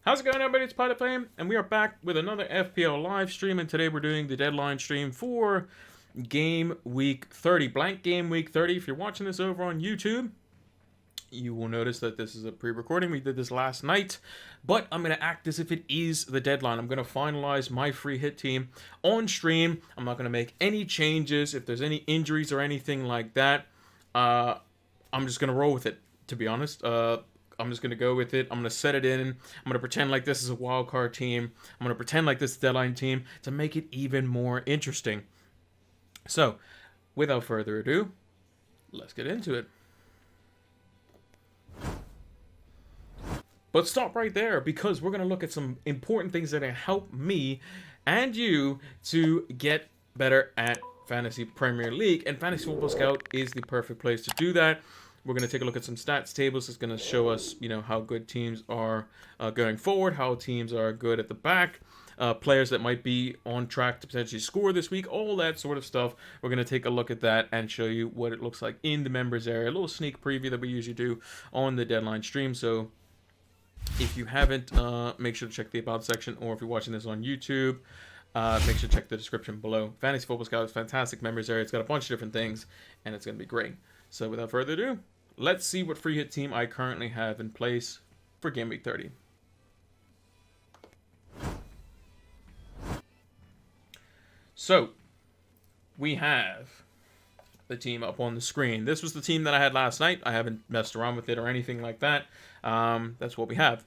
How's it going, everybody? It's Pilot Flame, and we are back with another FPL live stream, and today we're doing the deadline stream for Game Week 30, blank Game Week 30. If you're watching this over on YouTube, you will notice that this is a pre-recording. We did this last night, but I'm going to act as if it is the deadline. I'm going to finalize my free hit team on stream. I'm not going to make any changes. If there's any injuries or anything like that, I'm just going to roll with it, to be honest. I'm just going to go with it. I'm going to set it in. I'm going to pretend like this is a wildcard team. I'm going to pretend like this is a deadline team to make it even more interesting. So, without further ado, let's get into it. But stop right there, because we're going to look at some important things that are going to help me and you to get better at Fantasy Premier League. And Fantasy Football Scout is the perfect place to do that. We're going to take a look at some stats tables. It's going to show us, how good teams are going forward, how teams are good at the back, players that might be on track to potentially score this week, all that sort of stuff. We're going to take a look at that and show you what it looks like in the members area. A little sneak preview that we usually do on the deadline stream. So if you haven't, make sure to check the About section, or if you're watching this on YouTube, make sure to check the description below. Fantasy Football Scout is fantastic members area. It's got a bunch of different things, and it's going to be great. So without further ado, let's see what free hit team I currently have in place for Game Week 30. So, we have the team up on the screen. This was the team that I had last night. I haven't messed around with it or anything like that. That's what we have.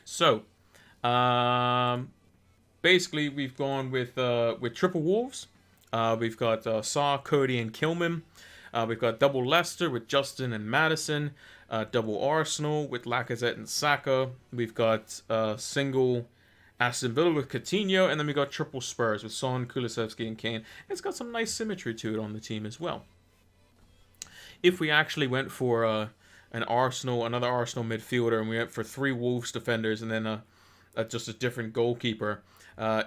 So, basically, we've gone with triple wolves. We've got Saw, Cody, and Kilman. We've got double Leicester with Justin and Madison, double Arsenal with Lacazette and Saka. We've got single Aston Villa with Coutinho, and then we got triple Spurs with Son, Kulusevski, and Kane. It's got some nice symmetry to it on the team as well. If we actually went for another Arsenal midfielder, and we went for 3 Wolves defenders, and then just a different goalkeeper,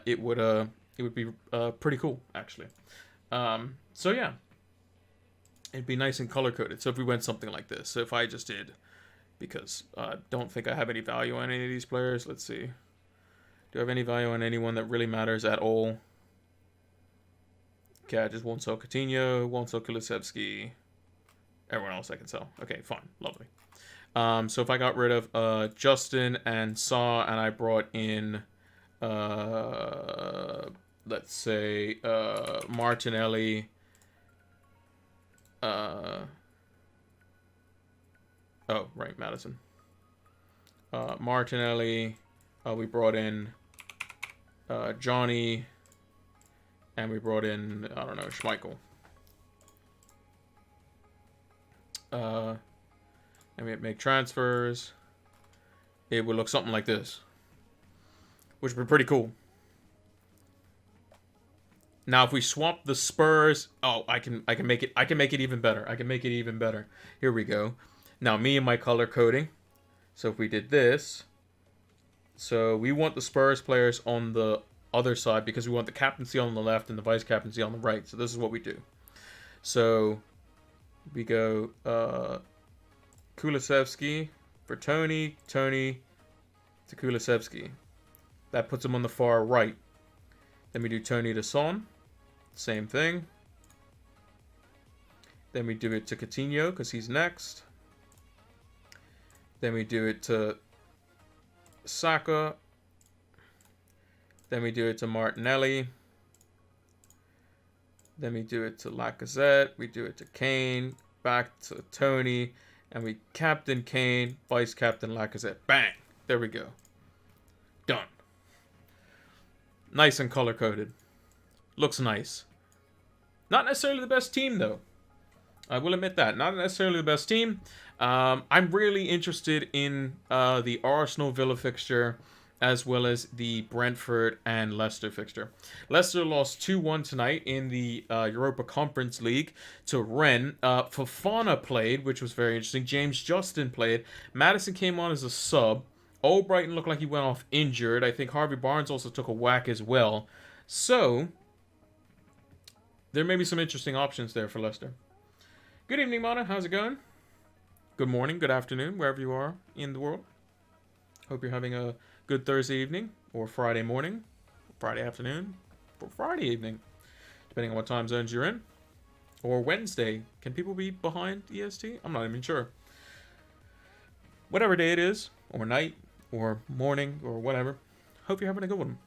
it would be pretty cool, actually. So yeah. It'd be nice and color-coded. So if we went something like this. So if I just did, because I don't think I have any value on any of these players. Let's see. Do I have any value on anyone that really matters at all? Okay, I just won't sell Coutinho, won't sell Kulusevski. Everyone else I can sell. Okay, fine. Lovely. So if I got rid of Justin and Saw, and I brought in, let's say, Martinelli. Oh, right, Madison. Martinelli. We brought in Johnny. And we brought in, I don't know, Schmeichel. And we make transfers. It would look something like this, which would be pretty cool. Now, if we swap the Spurs, I can make it even better. I can make it even better. Here we go. Now, me and my color coding. So if we did this, so we want the Spurs players on the other side because we want the captaincy on the left and the vice captaincy on the right. So this is what we do. So we go Kulusevski for Tony to Kulusevski. That puts him on the far right. Then we do Tony to Son. Same thing. Then we do it to Coutinho because he's next. Then we do it to Saka. Then we do it to Martinelli. Then we do it to Lacazette. We do it to Kane. Back to Tony. And we captain Kane, vice captain Lacazette. Bang! There we go. Done. Nice and color-coded. Looks nice. Not necessarily the best team, though. I will admit that. Not necessarily the best team. I'm really interested in the Arsenal Villa fixture, as well as the Brentford and Leicester fixture. Leicester lost 2-1 tonight in the Europa Conference League to Rennes. Fofana played, which was very interesting. James Justin played. Madison came on as a sub. Albrighton looked like he went off injured. I think Harvey Barnes also took a whack as well. So, there may be some interesting options there for Leicester. Good evening, Mana. How's it going? Good morning, good afternoon, wherever you are in the world. Hope you're having a good Thursday evening, or Friday morning, Friday afternoon, or Friday evening, depending on what time zones you're in. Or Wednesday. Can people be behind EST? I'm not even sure. Whatever day it is, or night, or morning, or whatever. Hope you're having a good one.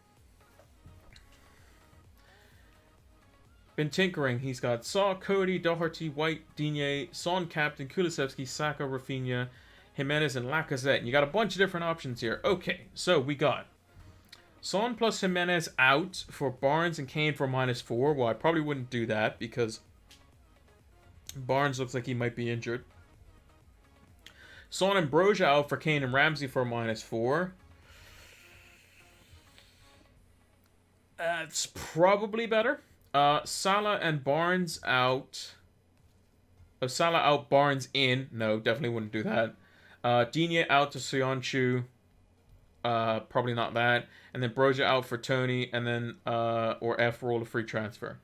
Been tinkering. He's got Saw, Cody, Doherty, White, Digne, Son, Captain, Kulusevski, Saka, Rafinha, Jimenez, and Lacazette. And you got a bunch of different options here. Okay, so we got Son plus Jimenez out for Barnes and Kane for -4. Well, I probably wouldn't do that because Barnes looks like he might be injured. Son and Broja out for Kane and Ramsey for -4. That's probably better. Salah and Barnes out. Oh, Salah out, Barnes in. No, definitely wouldn't do that. Digne out to Soyuncu. Probably not that. And then Broja out for Tony. And then, or F roll a free transfer.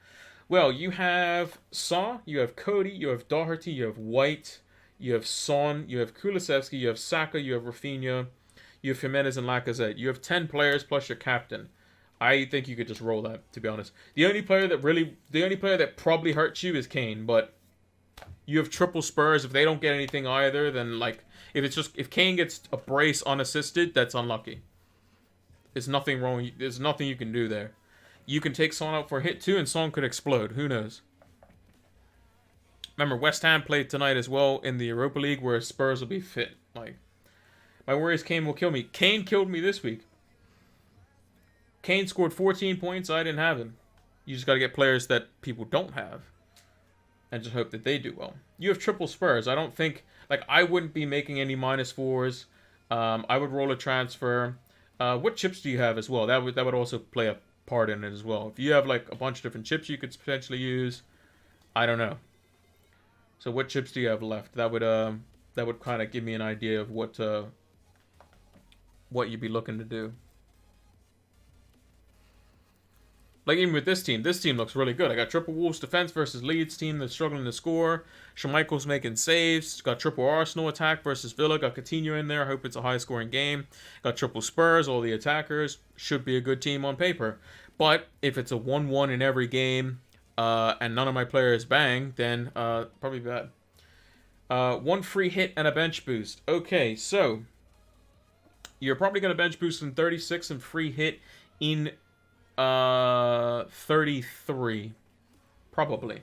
Well, you have Saw, you have Cody, you have Doherty, you have White, you have Son, you have Kulusevski, you have Saka, you have Rafinha, you have Jimenez and Lacazette. You have 10 players plus your captain. I think you could just roll that, to be honest. The only player that probably hurts you is Kane, but you have triple Spurs. If they don't get anything either, then like if Kane gets a brace unassisted, that's unlucky. There's nothing wrong. There's nothing you can do there. You can take Son out for a hit too, and Son could explode. Who knows? Remember, West Ham played tonight as well in the Europa League, where Spurs will be fit. Like, my worry is Kane will kill me. Kane killed me this week. Kane scored 14 points. I didn't have him. You just got to get players that people don't have, and just hope that they do well. You have triple Spurs. I don't think I wouldn't be making any -4s. I would roll a transfer. What chips do you have as well? That would also play a part in it as well. If you have like a bunch of different chips you could potentially use, I don't know. So what chips do you have left? That would kind of give me an idea of what you'd be looking to do. Like, even with this team looks really good. I got triple Wolves defense versus Leeds team that's struggling to score. Schmeichel's making saves. Got triple Arsenal attack versus Villa. Got Coutinho in there. I hope it's a high-scoring game. Got triple Spurs, all the attackers. Should be a good team on paper. But if it's a 1-1 in every game and none of my players bang, then probably bad. One free hit and a bench boost. Okay, so you're probably going to bench boost in 36 and free hit in 33, probably.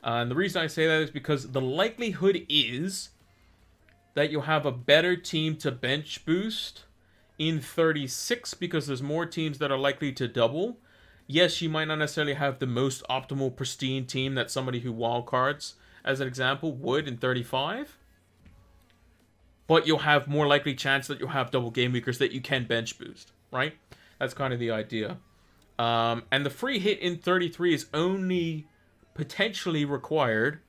And the reason I say that is because the likelihood is that you'll have a better team to bench boost in 36 because there's more teams that are likely to double. Yes, you might not necessarily have the most optimal, pristine team that somebody who wildcards, as an example, would in 35. But you'll have more likely chance that you'll have double game weekers that you can bench boost, right? That's kind of the idea. And the free hit in 33 is only potentially required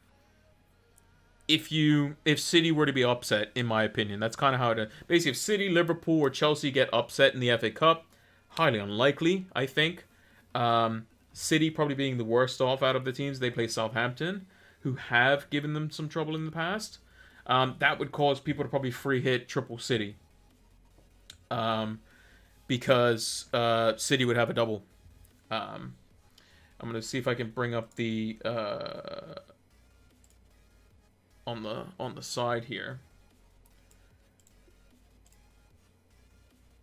if City were to be upset, in my opinion. That's kind of how it... Basically, if City, Liverpool, or Chelsea get upset in the FA Cup, highly unlikely, I think. City probably being the worst off out of the teams. They play Southampton, who have given them some trouble in the past. That would cause people to probably free hit triple City. Because City would have a double. I'm going to see if I can bring up the on the side here.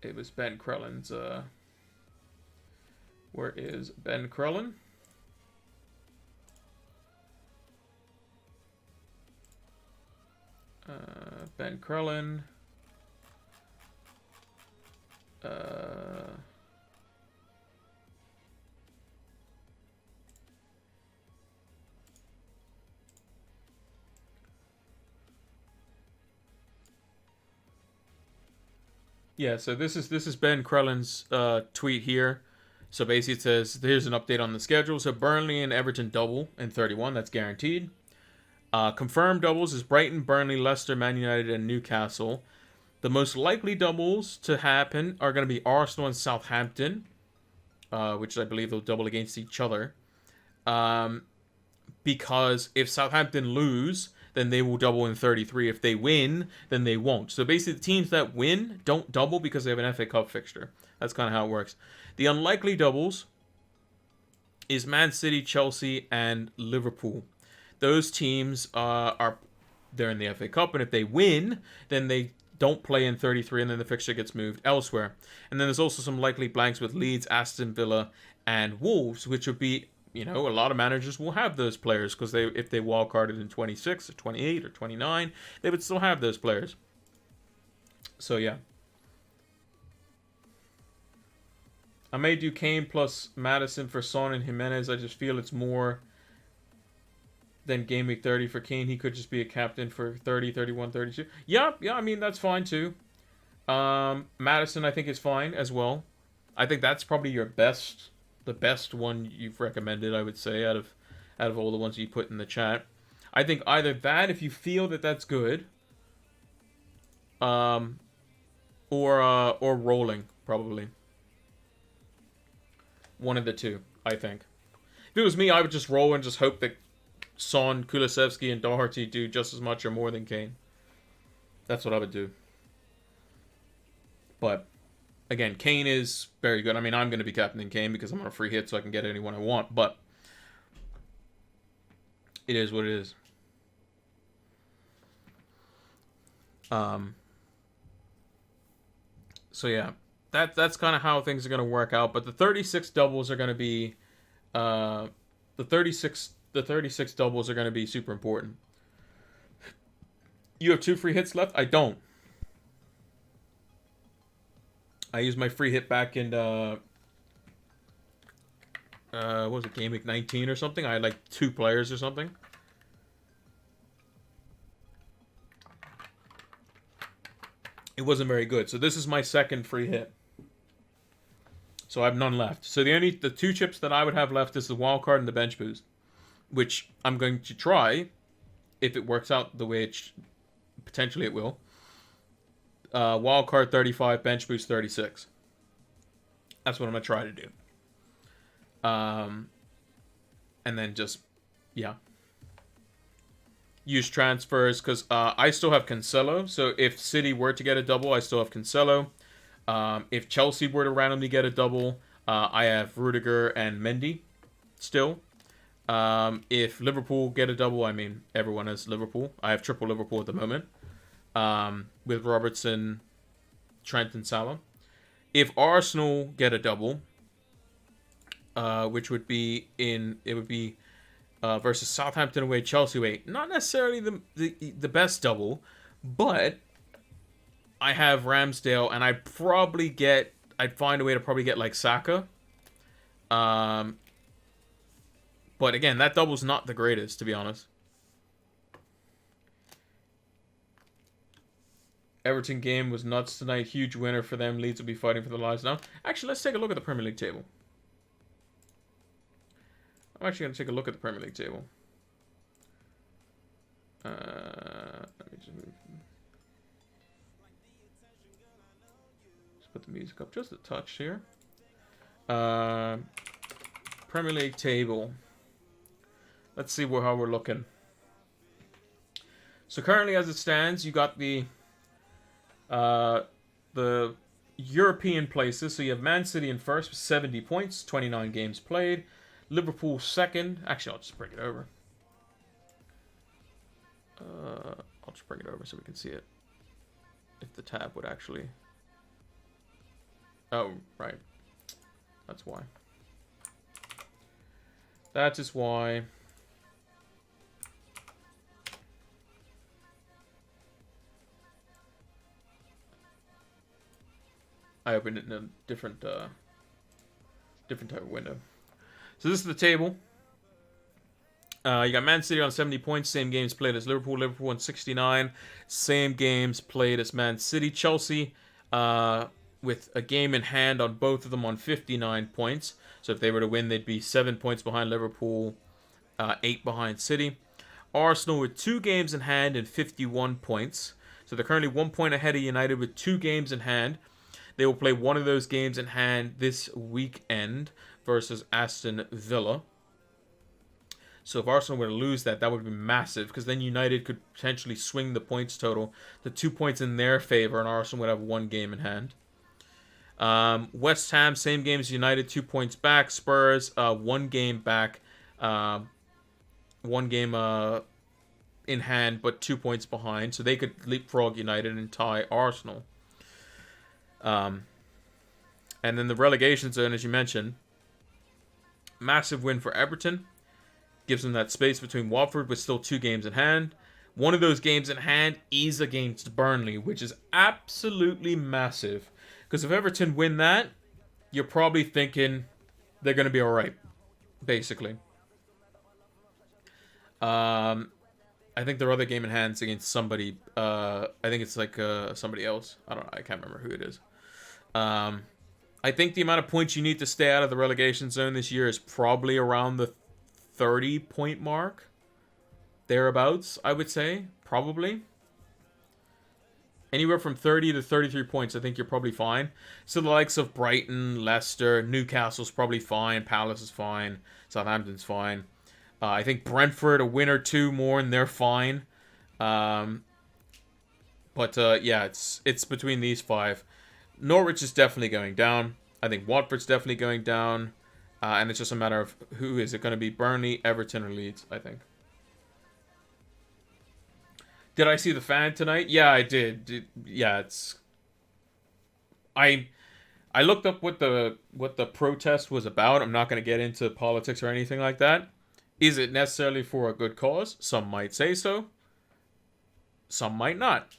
It was Ben Krellin's. Where is Ben Krellin? Ben Krellin. Yeah, so this is Ben Krellin's tweet here. So basically it says, here's an update on the schedule. So Burnley and Everton double in 31. That's guaranteed. Confirmed doubles is Brighton, Burnley, Leicester, Man United, and Newcastle. The most likely doubles to happen are going to be Arsenal and Southampton, which I believe they'll double against each other. Because if Southampton lose, then they will double in 33. If they win, then they won't. So basically, the teams that win don't double because they have an FA Cup fixture. That's kind of how it works. The unlikely doubles is Man City, Chelsea, and Liverpool. Those teams they're in the FA Cup, and if they win, then they don't play in 33, and then the fixture gets moved elsewhere. And then there's also some likely blanks with Leeds, Aston Villa, and Wolves, which would be, a lot of managers will have those players because if they wildcarded in 26 or 28 or 29, they would still have those players. So yeah. I may do Kane plus Maddison for Son and Jimenez. I just feel it's more than Game Week 30 for Kane. He could just be a captain for 30, 31, 32. Yeah, I mean, that's fine too. Maddison, I think, is fine as well. I think that's probably the best one you've recommended, I would say, out of all the ones you put in the chat. I think either that, if you feel that that's good, or rolling, probably. One of the two, I think. If it was me, I would just roll and just hope that Son, Kulusevski, and Doherty do just as much or more than Kane. That's what I would do. But, again, Kane is very good. I mean, I'm going to be captaining Kane because I'm on a free hit, so I can get anyone I want. But it is what it is. So, yeah. That's kind of how things are going to work out. But the 36 doubles are going to be... The 36 doubles are going to be super important. You have 2 free hits left? I don't. I used my free hit back in, what was it, Game Week 19 or something? I had like 2 players or something. It wasn't very good. So this is my second free hit. So I have none left. So the 2 chips that I would have left is the wild card and the bench boost, which I'm going to try if it works out the way potentially it will. Wild card 35, bench boost 36. That's what I'm going to try to do. And then just, yeah. Use transfers because I still have Cancelo. So if City were to get a double, I still have Cancelo. If Chelsea were to randomly get a double, I have Rudiger and Mendy still. If Liverpool get a double, I mean, everyone has Liverpool. I have triple Liverpool at the moment. With Robertson, Trent, and Salah. If Arsenal get a double, which would be versus Southampton away, Chelsea away. Not necessarily the best double, but I have Ramsdale, and I'd find a way to probably get like Saka. But again, that double's not the greatest, to be honest. Everton game was nuts tonight. Huge winner for them. Leeds will be fighting for their lives now. Actually, let's take a look at the Premier League table. I'm actually going to take a look at the Premier League table. Let me just move. Let's put the music up just a touch here. Premier League table. Let's see how we're looking. So currently, as it stands, you got the European places. So you have Man City in first with 70 points, 29 games played. Liverpool second. Actually, I'll just bring it over. I'll just bring it over so we can see it. If the tab would actually... Oh, right. That's why. That is why. I opened it in a different type of window. So this is the table. You got Man City on 70 points, same games played as Liverpool. Liverpool on 69, same games played as Man City. Chelsea, with a game in hand on both of them on 59 points. So if they were to win, they'd be 7 points behind Liverpool, 8 behind City. Arsenal with 2 games in hand and 51 points. So they're currently 1 point ahead of United with 2 games in hand. They will play one of those games in hand this weekend versus Aston Villa. So if Arsenal were to lose that, that would be massive, because then United could potentially swing the points total to 2 points in their favor, and Arsenal would have 1 game in hand. West Ham, same game as United, 2 points back. Spurs, 1 game back, 1 game in hand, but 2 points behind, so they could leapfrog United and tie Arsenal. And then the relegation zone, as you mentioned, massive win for Everton. Gives them that space between Watford with still 2 games in hand. One of those games in hand is against Burnley, which is absolutely massive. Because if Everton win that, you're probably thinking they're going to be alright, basically. I think their other game in hand is against somebody. I think it's like somebody else. I don't know. I can't remember who it is. I think the amount of points you need to stay out of the relegation zone this year is probably around the 30-point mark. Thereabouts, I would say. Probably. Anywhere from 30 to 33 points, I think you're probably fine. So the likes of Brighton, Leicester, Newcastle's probably fine. Palace is fine. Southampton's fine. I think Brentford, a win or 2 more, and they're fine. Yeah, it's between these 5. Norwich is definitely going down. I think Watford's definitely going down. And it's just a matter of who is it going to be, Burnley, Everton, or Leeds, I think. Did I see the fan tonight? Yeah, I did. Yeah, it's... I looked up what the protest was about. I'm not going to get into politics or anything like that. Is it necessarily for a good cause? Some might say so. Some might not.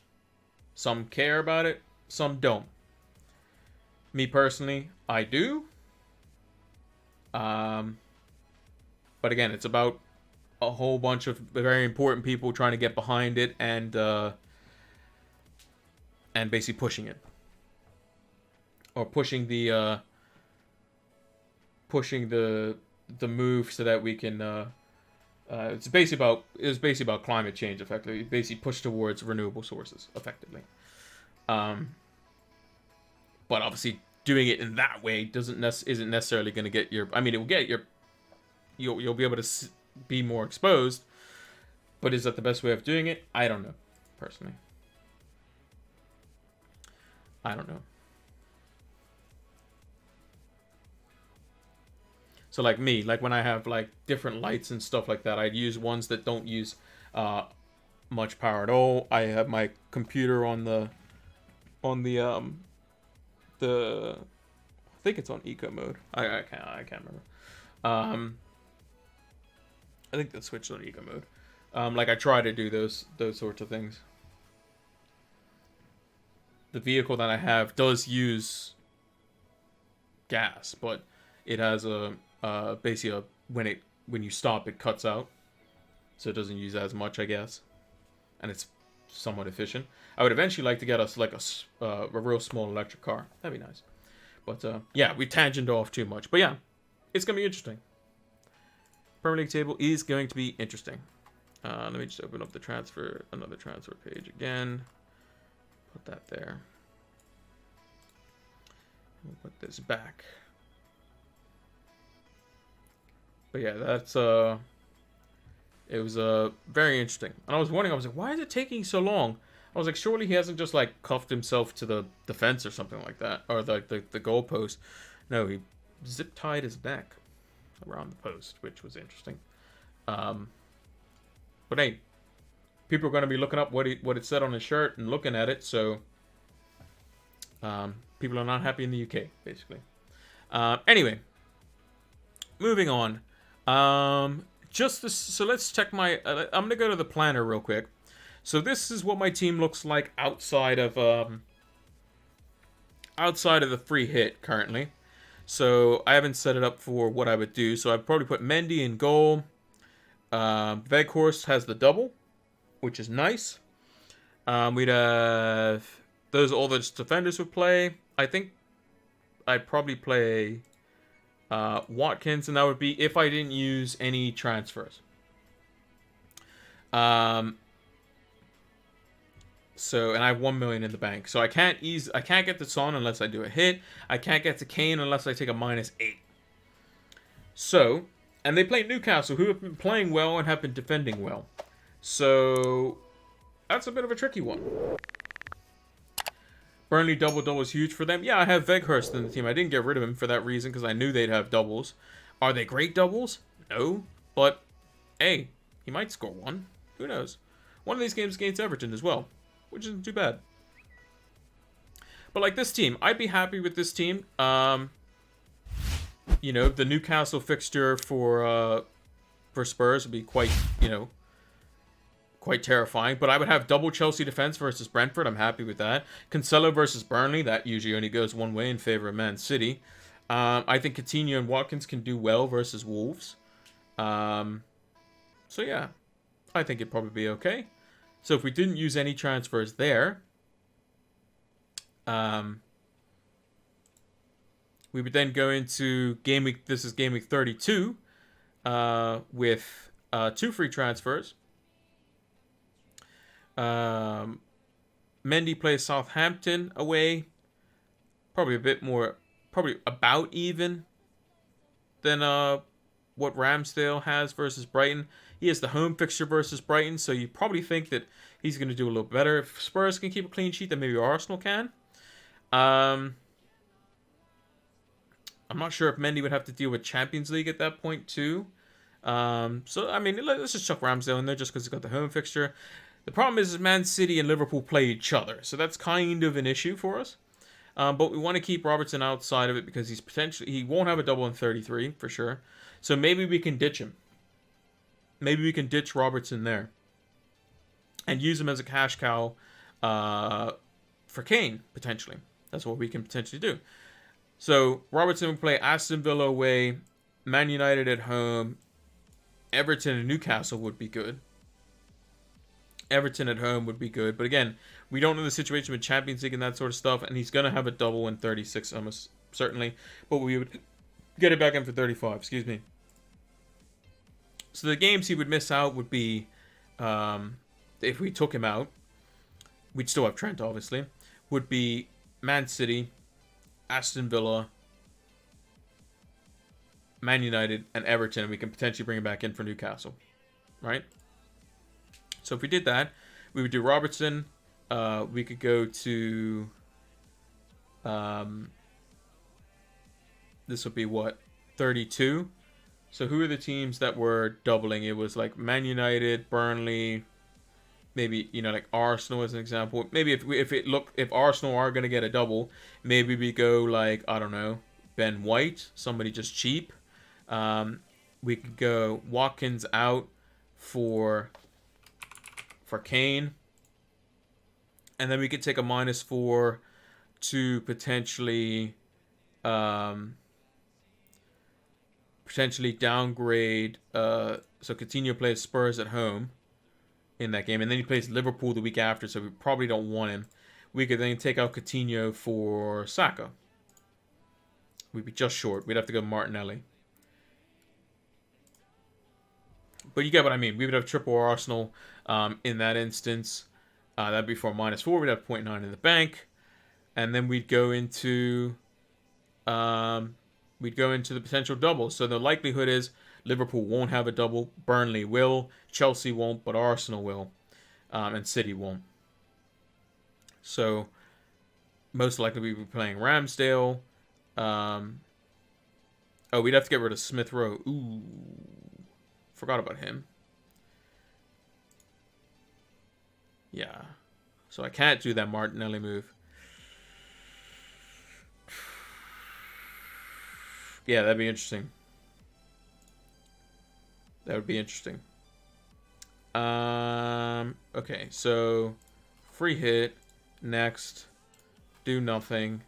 Some care about it. Some don't. Me personally, I do. But again, it's about a whole bunch of very important people trying to get behind it and basically pushing it, or pushing the move so that we can. It was basically about climate change, effectively. Basically, push towards renewable sources, effectively. But obviously, doing it in that way isn't necessarily going to get your. I mean, it will get your. You'll be able to be more exposed, but is that the best way of doing it? I don't know, personally. I don't know. So like me, like when I have like different lights and stuff like that, I'd use ones that don't use much power at all. I have my computer on the I think it's on eco mode. I can't remember. I think the switch on eco mode. Like I try to do those sorts of things. The vehicle that I have does use gas, but it has basically when you stop, it cuts out, so it doesn't use as much, I guess, and it's somewhat efficient. I would eventually like to get us like a real small electric car. That'd be nice. But yeah, we tangent off too much. But yeah, it's gonna be interesting. Premier League table is going to be interesting. Let me just open up another transfer page again. Put that there. We'll put this back. But yeah, that's it was very interesting. And I was wondering, I was like, why is it taking so long? I was like, surely he hasn't just like cuffed himself to the fence or something like that, or the goalpost. No, he zip tied his neck around the post, which was interesting. But hey, people are going to be looking up what it said on his shirt and looking at it, so people are not happy in the UK, basically. Anyway, moving on. So let's check my. I'm gonna go to the planner real quick. So this is what my team looks like outside of the free hit currently. So I haven't set it up for what I would do. So I'd probably put Mendy in goal. Veghorst has the double, which is nice. We'd have all the defenders would play. I think I'd probably play Watkins, and that would be if I didn't use any transfers. So, and I have 1 million in the bank. So I can't get to Son unless I do a hit. I can't get to Kane unless I take a -8. So, And they play Newcastle, who have been playing well and have been defending well. So that's a bit of a tricky one. Burnley double is huge for them. Yeah, I have Weghorst in the team. I didn't get rid of him for that reason because I knew they'd have doubles. Are they great doubles? No. But, hey, he might score one. Who knows? One of these games against Everton as well, which isn't too bad. But like this team, I'd be happy with this team. You know, the Newcastle fixture for Spurs would be quite, you know, quite terrifying. But I would have double Chelsea defense versus Brentford. I'm happy with that. Cancelo versus Burnley. That usually only goes one way in favor of Man City. I think Coutinho and Watkins can do well versus Wolves. So yeah, I think it'd probably be okay. So if we didn't use any transfers there, we would then go into game week. This is game week 32 with 2 free transfers. Mendy plays Southampton away. Probably a bit more, probably about even than what Ramsdale has versus Brighton. He has the home fixture versus Brighton, so you probably think that he's going to do a little better. If Spurs can keep a clean sheet, then maybe Arsenal can. I'm not sure if Mendy would have to deal with Champions League at that point too. So, I mean, let's just chuck Ramsdale in there just because he's got the home fixture. The problem is Man City and Liverpool play each other, so that's kind of an issue for us. But we want to keep Robertson outside of it because he won't have a double in 33 for sure. So maybe we can ditch him. Maybe we can ditch Robertson there and use him as a cash cow for Kane potentially. That's what we can potentially do. So Robertson will play Aston Villa away, Man United at home, Everton and Newcastle would be good. Everton at home would be good. But again, we don't know the situation with Champions League and that sort of stuff. And he's going to have a double in 36 almost certainly. But we would get it back in for 35. Excuse me. So the games he would miss out would be, if we took him out, we'd still have Trent obviously, would be Man City, Aston Villa, Man United, and Everton. We can potentially bring him back in for Newcastle. Right? So if we did that, we would do Robertson. We could go to... this would be what? 32. So who are the teams that were doubling? It was like Man United, Burnley, maybe, you know, like Arsenal as an example. Maybe if Arsenal are going to get a double, maybe we go like, I don't know, Ben White, somebody just cheap. We could go Watkins out for Kane. And then we could take a -4 to potentially downgrade. So Coutinho plays Spurs at home in that game. And then he plays Liverpool the week after, so we probably don't want him. We could then take out Coutinho for Saka. We'd be just short. We'd have to go Martinelli. But you get what I mean. We would have triple Arsenal in that instance. That'd be for -4. We'd have 0.9 in the bank. And then we'd go into the potential double. So the likelihood is Liverpool won't have a double. Burnley will. Chelsea won't, but Arsenal will. And City won't. So most likely we'd be playing Ramsdale. We'd have to get rid of Smith Rowe. Ooh. Forgot about him. Yeah. So I can't do that Martinelli move. Yeah, that'd be interesting. That would be interesting. Okay, so free hit. Next. Do nothing.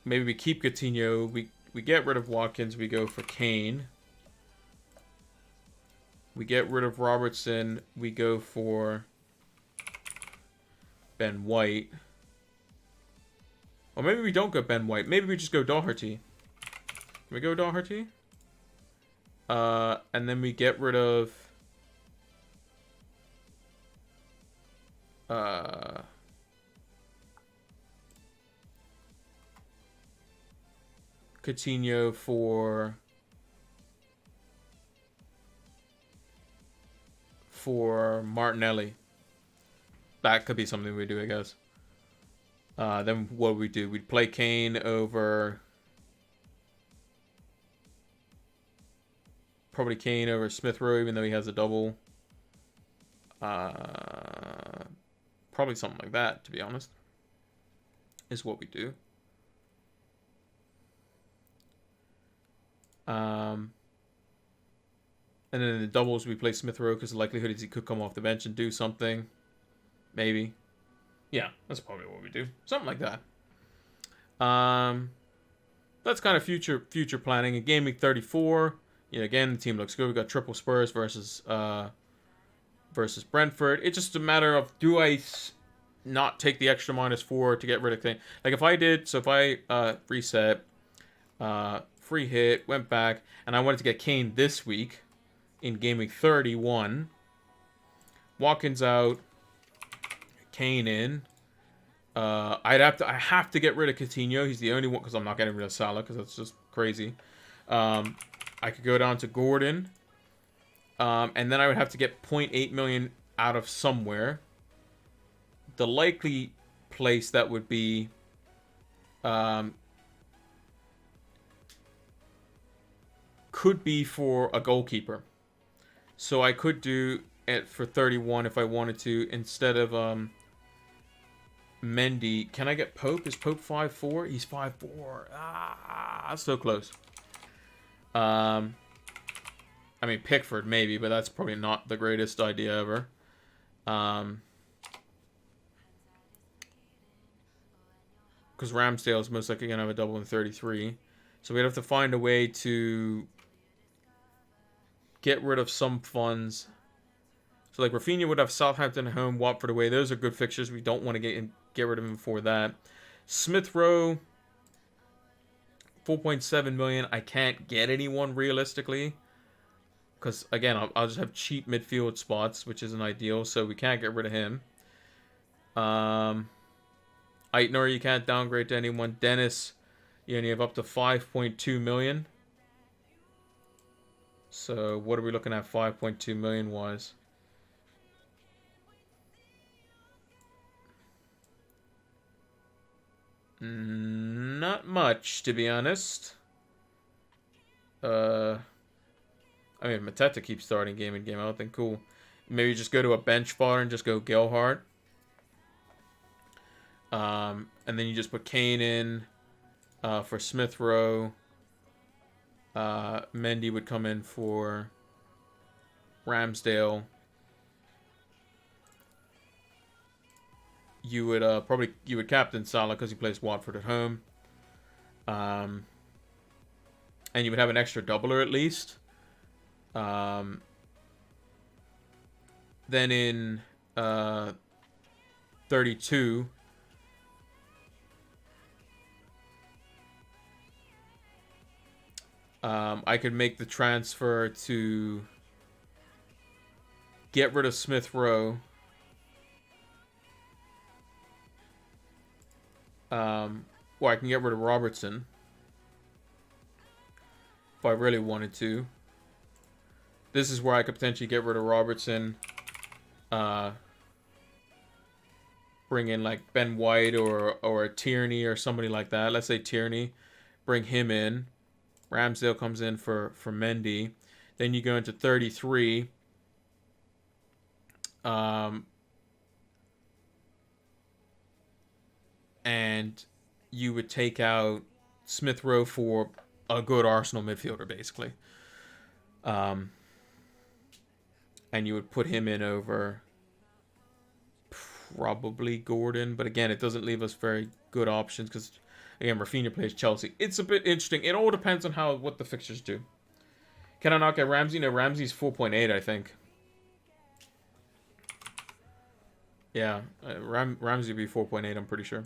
Maybe we keep Coutinho. We get rid of Watkins. We go for Kane. We get rid of Robertson. We go for Ben White. Or maybe we don't go Ben White. Maybe we just go Doherty. Can we go Doherty? And then we get rid of... Coutinho for Martinelli. That could be something we do, I guess. Then what would we do? We'd play Kane over... Probably Kane over Smith Rowe, even though he has a double. Probably something like that, to be honest. Is what we do. And then in the doubles, we play Smith Rowe because the likelihood is he could come off the bench and do something. Maybe. Yeah, that's probably what we do. Something like that. That's kind of future planning. In Game Week 34, again, the team looks good. We got triple Spurs versus Brentford. It's just a matter of, do I not take the extra -4 to get rid of things? Like if I reset, free hit, went back, and I wanted to get Kane this week in Game Week 31. Watkins out, Kane in. I have to get rid of Coutinho. He's the only one, because I'm not getting rid of Salah because that's just crazy. I could go down to Gordon, and then I would have to get 0.8 million out of somewhere. The likely place that would be could be for a goalkeeper. So I could do it for 31 if I wanted to, instead of Mendy. Can I get Pope? Is Pope 5'4"? He's 5'4". That's so close. I mean, Pickford maybe, but that's probably not the greatest idea ever. Because Ramsdale's most likely going to have a double in 33. So we'd have to find a way to get rid of some funds. So like Rafinha would have Southampton at home, Watford away. Those are good fixtures. We don't want to get rid of him before that. Smith Rowe, 4.7 million. I can't get anyone realistically, because again, I'll just have cheap midfield spots, which isn't ideal. So we can't get rid of him. Eitner, you can't downgrade to anyone. Dennis, you only have up to 5.2 million. So what are we looking at 5.2 million wise? Not much, to be honest. I mean, Mateta keeps starting game in, game out, then cool. Maybe just go to a bench fodder and just go Gelhardt. And then you just put Kane in for Smith Rowe. Mendy would come in for Ramsdale. You would you would captain Salah because he plays Watford at home. And you would have an extra doubler at least. Then in 32, I could make the transfer to get rid of Smith Rowe. Or I can get rid of Robertson if I really wanted to. This is where I could potentially get rid of Robertson. Bring in like Ben White or a Tierney or somebody like that. Let's say Tierney. Bring him in. Ramsdale comes in for Mendy. Then you go into 33. And you would take out Smith Rowe for a good Arsenal midfielder, basically. And you would put him in over probably Gordon. But again, it doesn't leave us very good options because, again, Rafinha plays Chelsea. It's a bit interesting. It all depends on what the fixtures do. Can I not get Ramsey? No, Ramsey's 4.8, I think. Yeah, Ramsey would be 4.8, I'm pretty sure.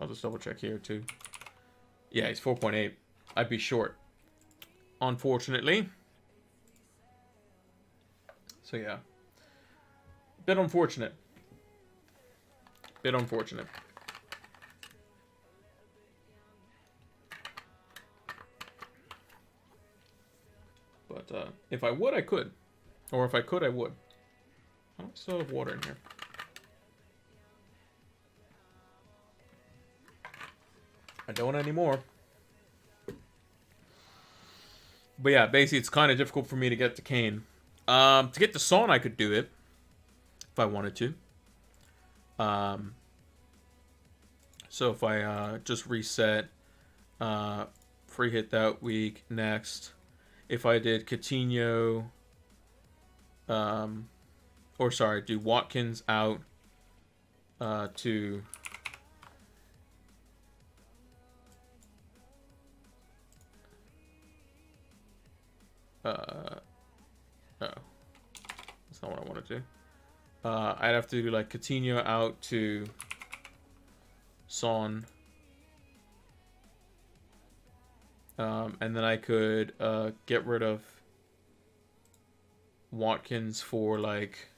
I'll just double check here too. Yeah, he's 4.8. I'd be short, unfortunately. So yeah, bit unfortunate. Bit unfortunate. But if I would, I could. Or if I could, I would. I don't still have water in here. I don't anymore. But yeah, basically it's kind of difficult for me to get to Kane. To get to Son, I could do it. If I wanted to. So if I just reset, free hit that week, next. If I did Coutinho, or sorry, do Watkins out to... oh. That's not what I want to do. I'd have to do like Coutinho out to Son. And then I could get rid of Watkins for like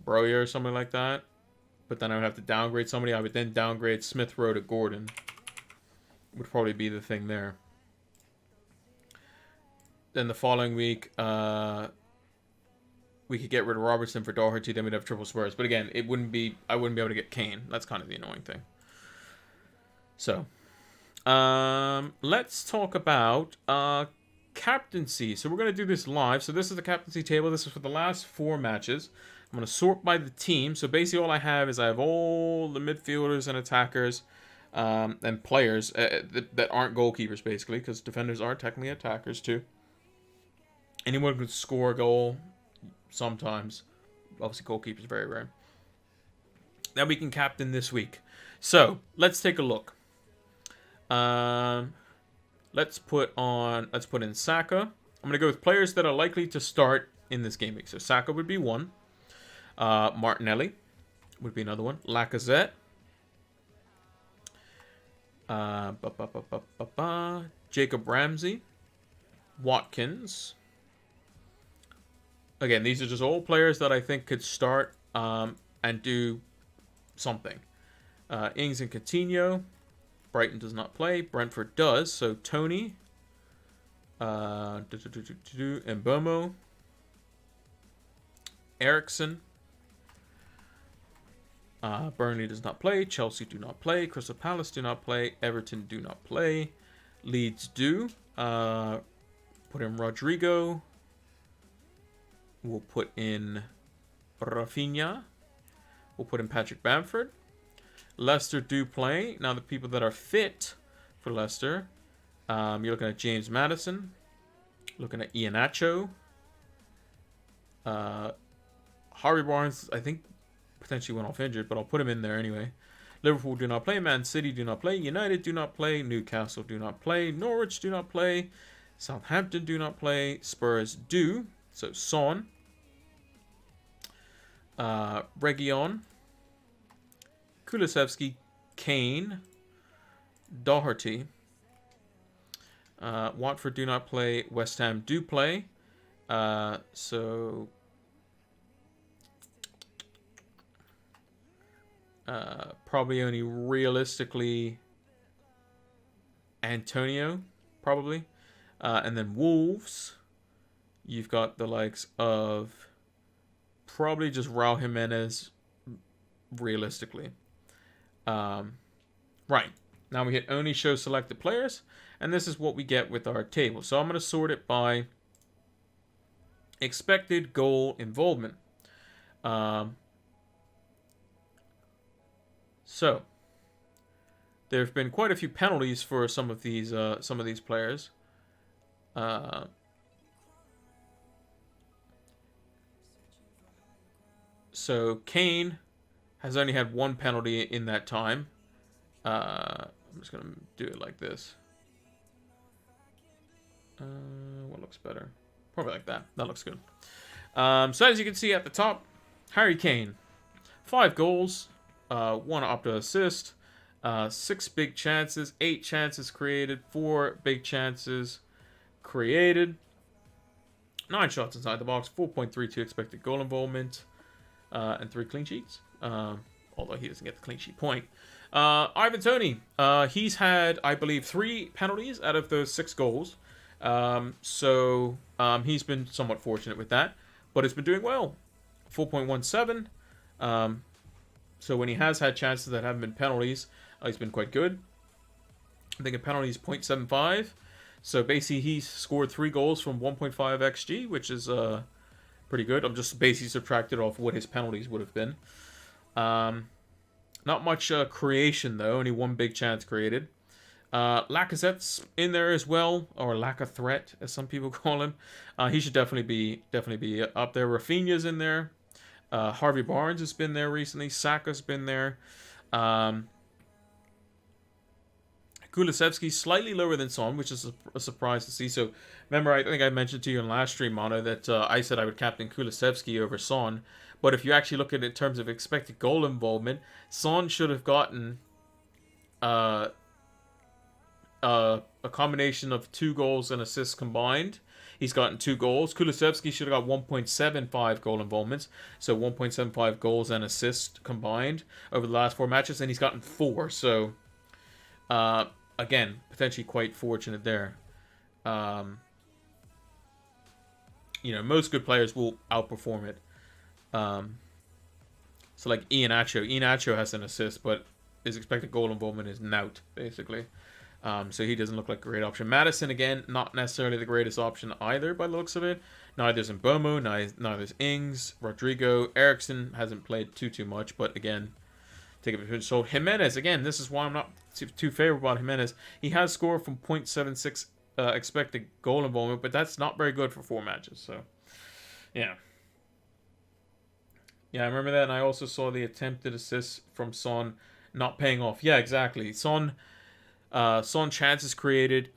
Broya or something like that. But then I would have to downgrade somebody. I would then downgrade Smith Rowe to Gordon. Would probably be the thing there. Then the following week, we could get rid of Robertson for Doherty. Then we'd have triple Spurs. But again, it wouldn't be. I wouldn't be able to get Kane. That's kind of the annoying thing. So, let's talk about captaincy. So we're gonna do this live. So this is the captaincy table. This is for the last 4 matches. I'm gonna sort by the team. So basically, all I have is I have all the midfielders and attackers. And players that aren't goalkeepers, basically, because defenders are technically attackers too. Anyone can score a goal sometimes. Obviously, goalkeepers very rare. That we can captain this week. So let's take a look. Let's put in Saka. I'm gonna go with players that are likely to start in this game week. So Saka would be one. Martinelli would be another one. Lacazette. Jacob Ramsey, Watkins. Again, these are just all players that I think could start and do something. Ings and Coutinho. Brighton does not play. Brentford does. So Tony, Mbeumo, Ericsson. Burnley does not play. Chelsea do not play. Crystal Palace do not play. Everton do not play. Leeds do. Put in Rodrigo. We'll put in Rafinha. We'll put in Patrick Bamford. Leicester do play. Now the people that are fit for Leicester. You're looking at James Maddison. Looking at Iheanacho. Harvey Barnes, I think, potentially went off injured, but I'll put him in there anyway. Liverpool do not play. Man City do not play. United do not play. Newcastle do not play. Norwich do not play. Southampton do not play. Spurs do. So Son. Reguilon. Kulusevski. Kane. Doherty. Watford do not play. West Ham do play. Probably only realistically Antonio, probably. And then Wolves, you've got the likes of probably just Raul Jimenez, realistically. Right. Now we hit only show selected players, and this is what we get with our table. So I'm going to sort it by expected goal involvement. So there have been quite a few penalties for some of these players. So Kane has only had 1 penalty in that time. I'm just gonna do it like this. What looks better? Probably like that. That looks good. So as you can see at the top, Harry Kane, 5 goals. 1 Opta assist, 6 big chances, 8 chances created, 4 big chances created, 9 shots inside the box, 4.32 expected goal involvement, and 3 clean sheets. Although he doesn't get the clean sheet point. Ivan Toney, he's had, I believe, 3 penalties out of those 6 goals. He's been somewhat fortunate with that, but it's been doing well. 4.17. So when he has had chances that haven't been penalties, he's been quite good. I think a penalty is 0.75. So basically, he's scored 3 goals from 1.5 xG, which is pretty good. I'm just basically subtracted off what his penalties would have been. Not much creation, though. Only 1 big chance created. Lacazette's in there as well, or lack of threat, as some people call him. He should definitely be up there. Rafinha's in there. Harvey Barnes has been there recently. Saka's been there. Kulusevski's slightly lower than Son, which is a surprise to see. So, remember, I think I mentioned to you in last stream, Mono, that I said I would captain Kulusevski over Son. But if you actually look at it in terms of expected goal involvement, Son should have gotten a combination of 2 goals and assists combined. He's gotten 2 goals. Kulusevski should have got 1.75 goal involvements, so 1.75 goals and assists combined over the last 4 matches, and he's gotten 4. So, again, potentially quite fortunate there. Most good players will outperform it. So like Iheanacho has an assist, but his expected goal involvement is nout, basically. So he doesn't look like a great option. Madison, again, not necessarily the greatest option either by the looks of it. Neither's Mbomo, neither's Ings, Rodrigo. Eriksson hasn't played too much, but again, take it. So Jimenez, again, this is why I'm not too favorable about Jimenez. He has scored from 0.76 expected goal involvement, but that's not very good for 4 matches. So, yeah. Yeah, I remember that, and I also saw the attempted assist from Son not paying off. Yeah, exactly. Son chances created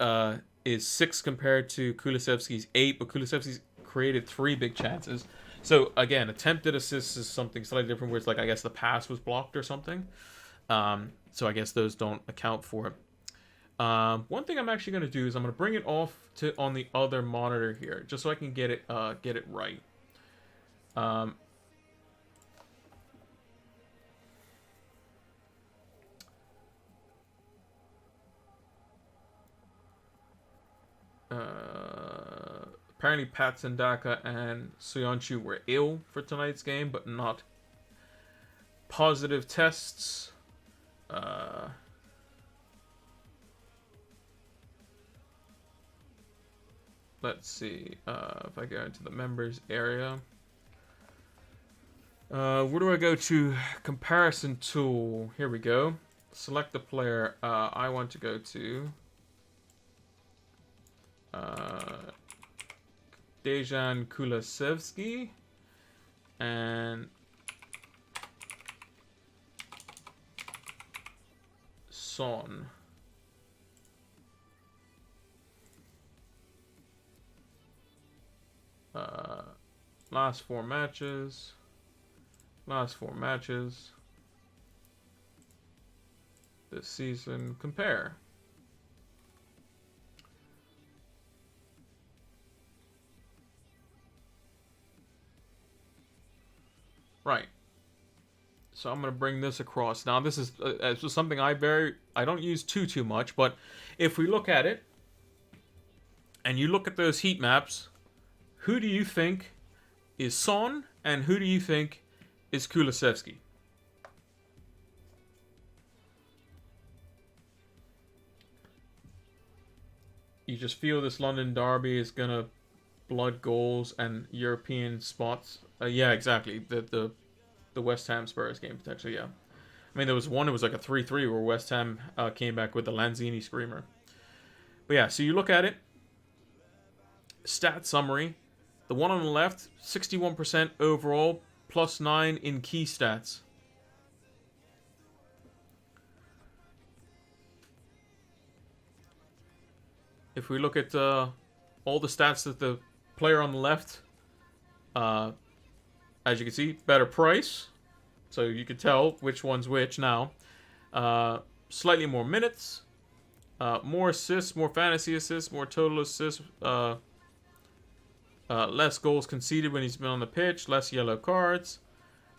is 6 compared to Kulusevski's 8, but Kulusevski's created 3 big chances. So again, attempted assists is something slightly different, where it's like I guess the pass was blocked or something. So I guess those don't account for it. One thing I'm actually going to do is I'm going to bring it off to on the other monitor here, just so I can get it right. Apparently Pat Sandaka and Soyuncu were ill for tonight's game, but not positive tests. Let's see if I go into the members area. Where do I go to? Comparison tool. Here we go. Select the player. I want to go to Dejan Kulusevski and Son. Last four matches. This season. Compare. Right. So I'm going to bring this across. Now this is something I don't use too much, but if we look at it and you look at those heat maps, who do you think is Son and who do you think is Kulusevski? You just feel this London derby is going to blood goals and European spots. Yeah, exactly. The West Ham Spurs game, potentially, yeah. I mean, there was one, it was like a 3-3 where West Ham came back with the Lanzini screamer. But yeah, so you look at it. Stat summary. The one on the left, 61% overall, +9 in key stats. If we look at all the stats that the player on the left, as you can see, better price. So you can tell which one's which now. Slightly more minutes. More assists, more fantasy assists, more total assists. Less goals conceded when he's been on the pitch. Less yellow cards.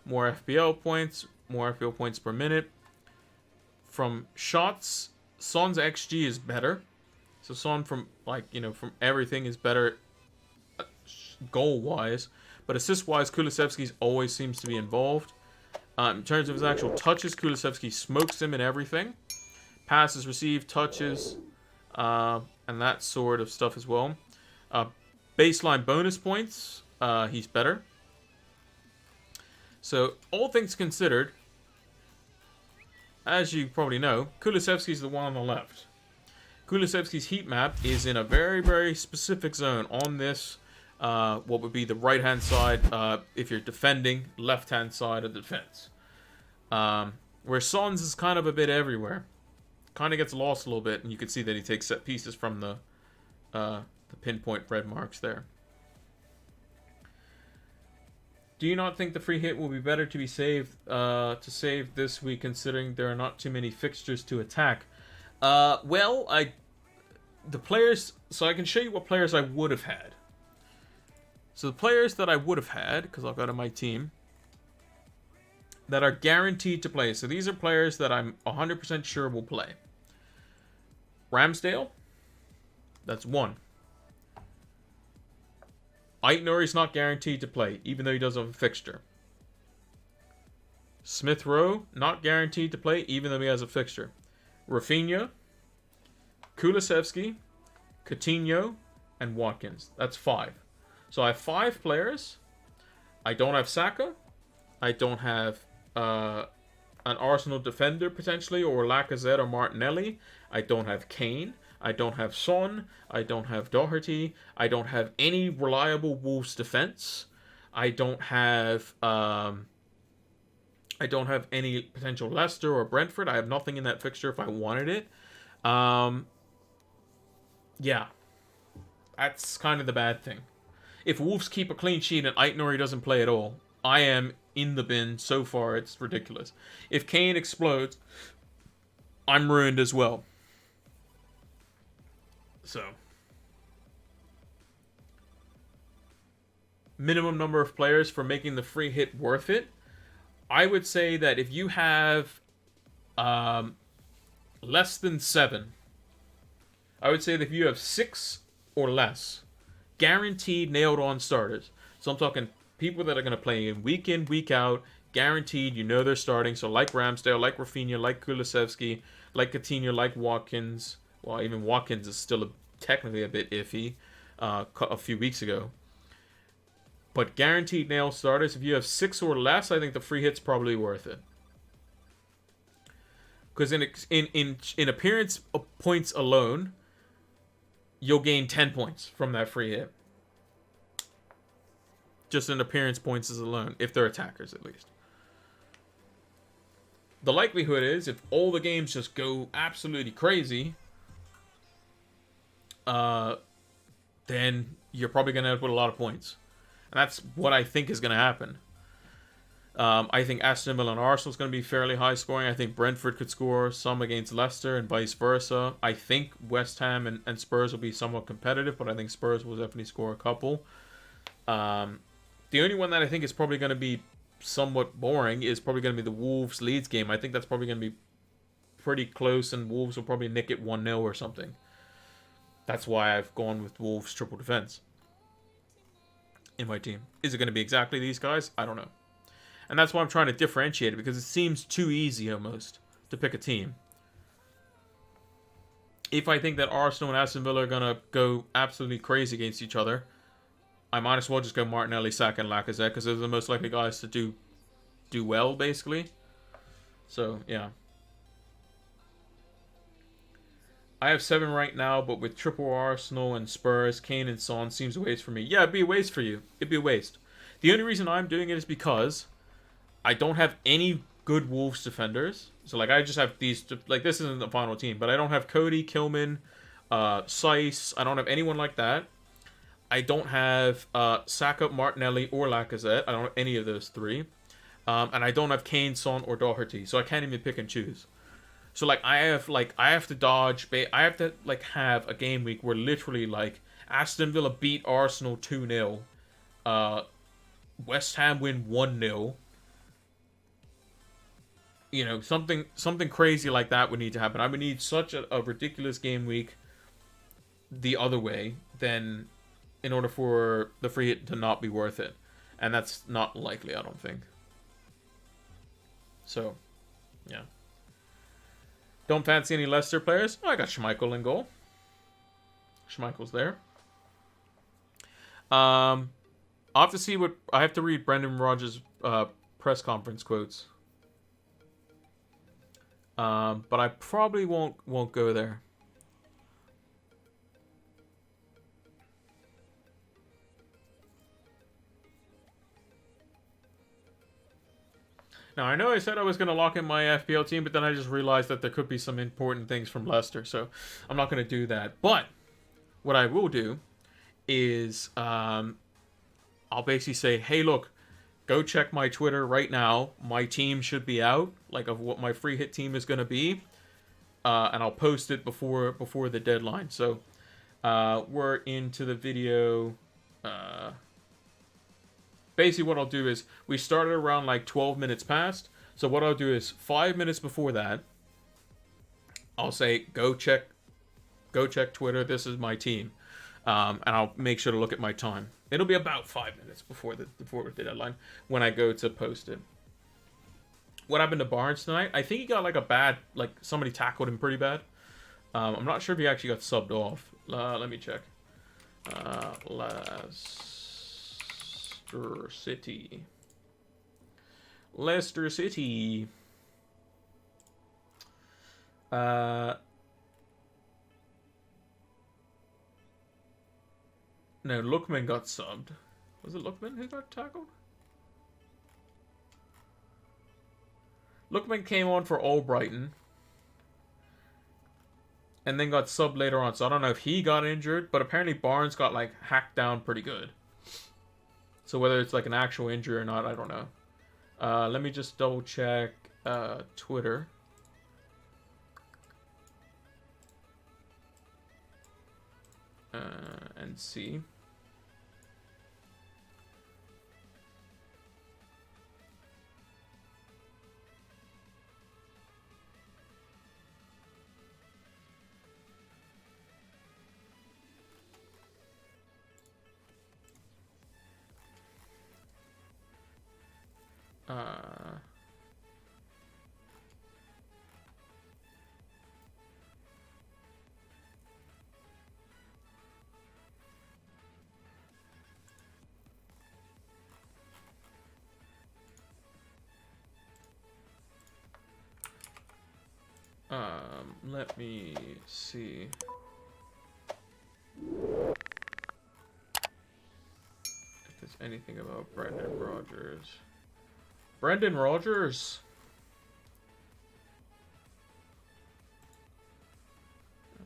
More FPL points. More FPL points per minute. From shots, Son's XG is better. So Son from from everything is better goal wise, but assist wise, Kulusevski's always seems to be involved. In terms of his actual touches, Kulusevski smokes him in everything. Passes received, touches, and that sort of stuff as well. Baseline bonus points, he's better. So, all things considered, as you probably know, Kulusevski's the one on the left. Kulusevski's heat map is in a very, very specific zone on this, what would be the right-hand side, if you're defending, left-hand side of the defense. Where Son's is kind of a bit everywhere. Kind of gets lost a little bit, and you can see that he takes set pieces from the pinpoint red marks there. Do you not think the free hit will be better to be saved to save this week, considering there are not too many fixtures to attack? Well, the players. So I can show you what players I would have had. So the players that I would have had, because I'll go to my team, that are guaranteed to play. So these are players that I'm 100% sure will play. Ramsdale, that's one. Aït-Nouri's not guaranteed to play, even though he does have a fixture. Smith Rowe, not guaranteed to play, even though he has a fixture. Rafinha, Kulusevski, Coutinho, and Watkins. That's 5. So I have 5 players. I don't have Saka. I don't have an Arsenal defender, potentially, or Lacazette or Martinelli. I don't have Kane. I don't have Son. I don't have Doherty. I don't have any reliable Wolves defense. I don't have any potential Leicester or Brentford. I have nothing in that fixture if I wanted it. Yeah. That's kind of the bad thing. If Wolves keep a clean sheet and Aït-Nouri doesn't play at all, I am in the bin so far. It's ridiculous. If Kane explodes, I'm ruined as well. So, minimum number of players for making the free hit worth it. I would say that if you have less than 7, I would say that if you have 6 or less, guaranteed nailed-on starters. So I'm talking people that are going to play in, week out, guaranteed, they're starting. So like Ramsdale, like Rafinha, like Kulusevski, like Coutinho, like Watkins. Well, even Watkins is still technically a bit iffy a few weeks ago. But guaranteed nail starters, if you have 6 or less, I think the free hit's probably worth it. Because in appearance points alone, you'll gain 10 points from that free hit. Just in appearance points alone, if they're attackers at least. The likelihood is, if all the games just go absolutely crazy, then you're probably going to end up with a lot of points. And that's what I think is going to happen. I think Aston Villa and Arsenal is going to be fairly high scoring. I think Brentford could score some against Leicester and vice versa. I think West Ham and Spurs will be somewhat competitive, but I think Spurs will definitely score a couple. The only one that I think is probably going to be somewhat boring is probably going to be the Wolves-Leeds game. I think that's probably going to be pretty close, and Wolves will probably nick it 1-0 or something. That's why I've gone with Wolves triple defense in my team. Is it going to be exactly these guys? I don't know. And that's why I'm trying to differentiate it, because it seems too easy almost to pick a team. If I think that Arsenal and Aston Villa are going to go absolutely crazy against each other, I might as well just go Martinelli, Saka, and Lacazette, because they're the most likely guys to do well, basically. So, yeah. I have 7 right now, but with triple Arsenal and Spurs, Kane and Son seems a waste for me. Yeah, it'd be a waste for you. It'd be a waste. The only reason I'm doing it is because I don't have any good Wolves defenders. So, I just have these... this isn't the final team, but I don't have Cody, Kilman, Saiss. I don't have anyone like that. I don't have Saka, Martinelli, or Lacazette. I don't have any of those 3. And I don't have Kane, Son, or Doherty. So I can't even pick and choose. So I have to dodge. I have to have a game week where literally Aston Villa beat Arsenal 2-0. West Ham win 1-0. Something crazy like that would need to happen. I would need such a ridiculous game week the other way, then in order for the free hit to not be worth it. And that's not likely, I don't think. So, yeah. Don't fancy any Leicester players? Oh, I got Schmeichel in goal. Schmeichel's there. I'll have to see what... I have to read Brendan Rodgers' press conference quotes. But I probably won't go there. Now, I know I said I was going to lock in my FPL team, but then I just realized that there could be some important things from Leicester, so I'm not going to do that. But what I will do is I'll basically say, hey, look, go check my Twitter right now. My team should be out, like of what my free hit team is going to be, and I'll post it before the deadline. So we're into the video. Basically, what I'll do is we started around like 12 minutes past. So what I'll do is 5 minutes before that, I'll say go check Twitter. This is my team, and I'll make sure to look at my time. It'll be about 5 minutes before the deadline when I go to post it. What happened to Barnes tonight? I think he got like a bad, like somebody tackled him pretty bad. I'm not sure if he actually got subbed off. Let me check. Leicester City. No, Lookman got subbed. Was it Lookman who got tackled? Lookman came on for Albrighton. And then got subbed later on. So I don't know if he got injured. But apparently Barnes got like hacked down pretty good. So whether it's like an actual injury or not, I don't know. Let me just double check Twitter. And see. Let me see. If there's anything about Brendan Rodgers. Brendan Rodgers?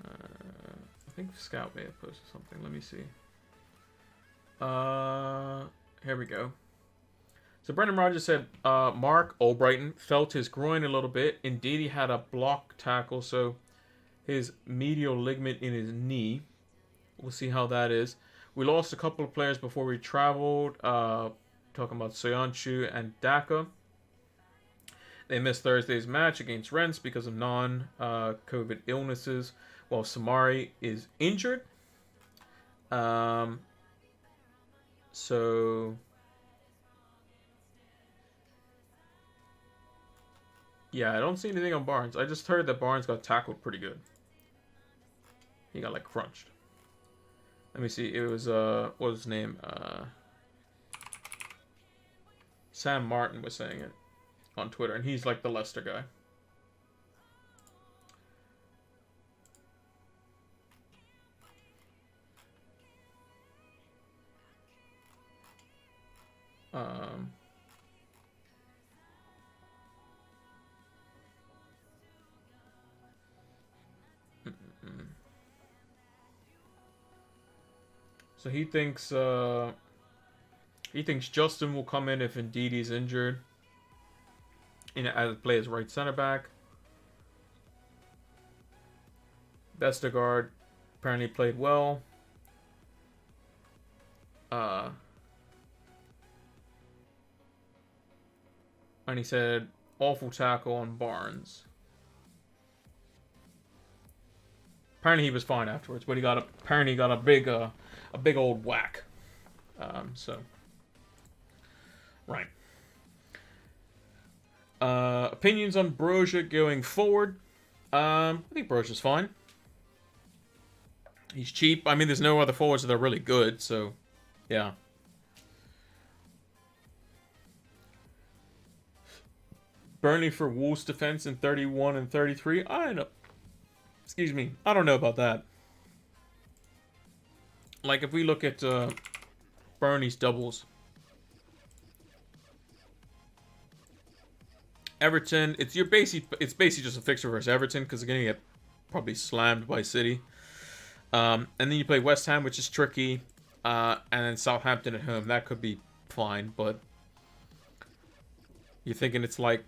I think Scout may have posted something. Let me see. Here we go. So Brendan Rodgers said, Mark Albrighton felt his groin a little bit. Indeed, he had a block tackle, so his medial ligament in his knee. We'll see how that is. We lost a couple of players before we traveled. Talking about Soyuncu and Daka. They missed Thursday's match against Rennes because of non-COVID illnesses, while Samari is injured. So... yeah, I don't see anything on Barnes. I just heard that Barnes got tackled pretty good. He got, like, crunched. Let me see. It was, what was his name? Sam Martin was saying it on Twitter, and he's, like, the Leicester guy. So he thinks Justin will come in if indeed he's injured. As play as right center back. Vestergaard apparently played well. And he said awful tackle on Barnes. Apparently he was fine afterwards, but apparently got a big old whack. So right. Opinions on Broja going forward. I think Broja's fine. He's cheap. I mean, there's no other forwards that are really good, so yeah. Burnley for Wolves defense in 31 and 33. I don't know. Excuse me. I don't know about that. Like, if we look at Burnley's doubles. Everton, it's basically just a fixture versus Everton because they're going to get probably slammed by City. And then you play West Ham, which is tricky. And then Southampton at home. That could be fine, but you're thinking it's like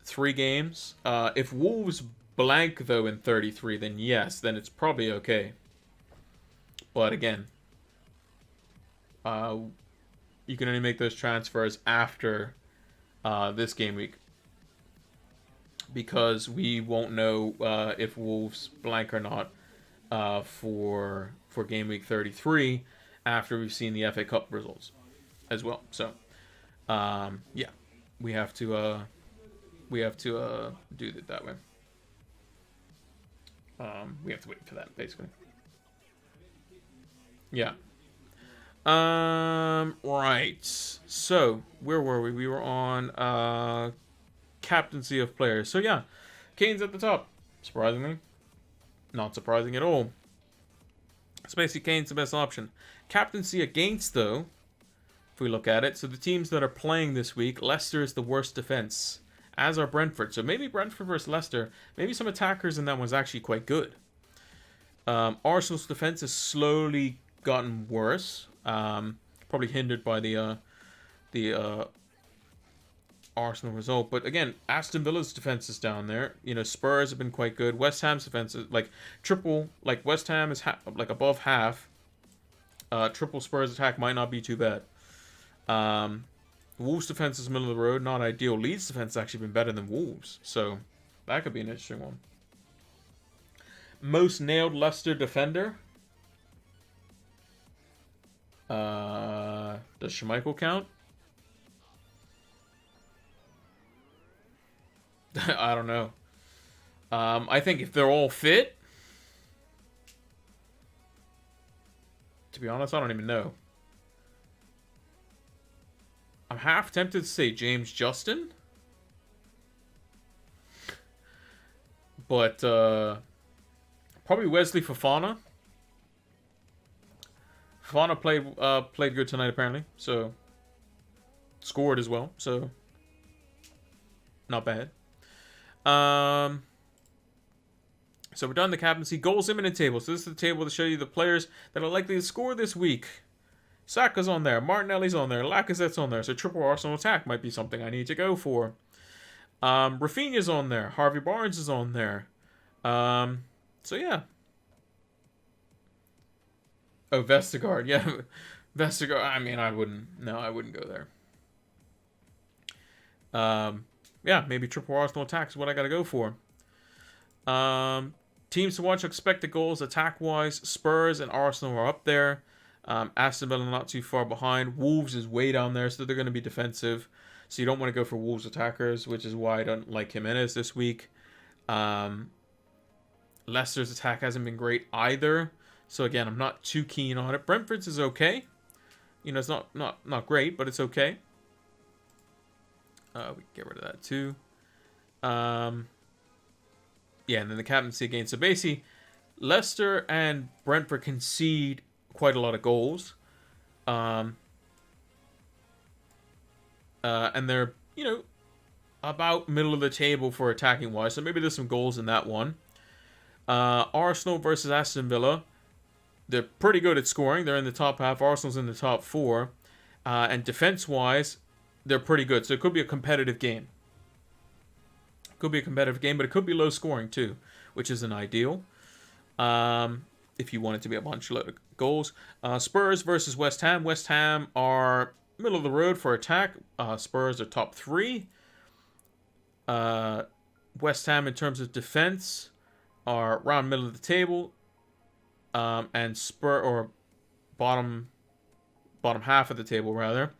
3 games. If Wolves blank, though, in 33, then yes, then it's probably okay. But again, you can only make those transfers after this game week. Because we won't know if Wolves blank or not for game week 33 after we've seen the FA Cup results as well. So, yeah, we have to do it that way. We have to wait for that, basically. Yeah. Right. So, where were we? We were on captaincy of players. So yeah, Kane's at the top. Surprisingly. Not surprising at all. So basically Kane's the best option. Captaincy against, though, if we look at it, so the teams that are playing this week, Leicester is the worst defense, as are Brentford. So maybe Brentford versus Leicester, maybe some attackers in that one's actually quite good. Arsenal's defense has slowly gotten worse. Probably hindered by the Arsenal result, but again, Aston Villa's defense is down there. You know, Spurs have been quite good. West Ham's defense is like triple. Like West Ham is like above half. Triple Spurs attack might not be too bad. Wolves defense is middle of the road, not ideal. Leeds defense has actually been better than Wolves, so that could be an interesting one. Most nailed Leicester defender. Does Schmeichel count? I don't know. I think if they're all fit, to be honest, I don't even know. I'm half tempted to say James Justin, but probably Wesley Fofana. Fofana played good tonight apparently, so scored as well, so not bad. So we're done the captaincy. Goals imminent table. So this is the table to show you the players that are likely to score this week. Saka's on there. Martinelli's on there. Lacazette's on there. So triple Arsenal attack might be something I need to go for. Rafinha's on there. Harvey Barnes is on there. So yeah. Oh, Vestergaard. Yeah. Vestergaard. I mean, I wouldn't go there. Yeah, maybe triple Arsenal attack is what I got to go for. Teams to watch expected goals attack-wise. Spurs and Arsenal are up there. Aston Villa not too far behind. Wolves is way down there, so they're going to be defensive. So you don't want to go for Wolves attackers, which is why I don't like Jimenez this week. Leicester's attack hasn't been great either. So again, I'm not too keen on it. Brentford's is okay. You know, it's not great, but it's okay. We can get rid of that too. Yeah, and then the captaincy again. So basically, Leicester and Brentford concede quite a lot of goals. And they're, you know, about middle of the table for attacking wise. So maybe there's some goals in that one. Arsenal versus Aston Villa. They're pretty good at scoring. They're in the top half. Arsenal's in the top 4. And defense wise, they're pretty good. So it could be a competitive game. Could be a competitive game, but it could be low scoring too, which isn't ideal. If you want it to be a bunch of goals. Spurs versus West Ham. West Ham are middle of the road for attack. Spurs are top 3. West Ham in terms of defense are around middle of the table, and bottom half of the table rather,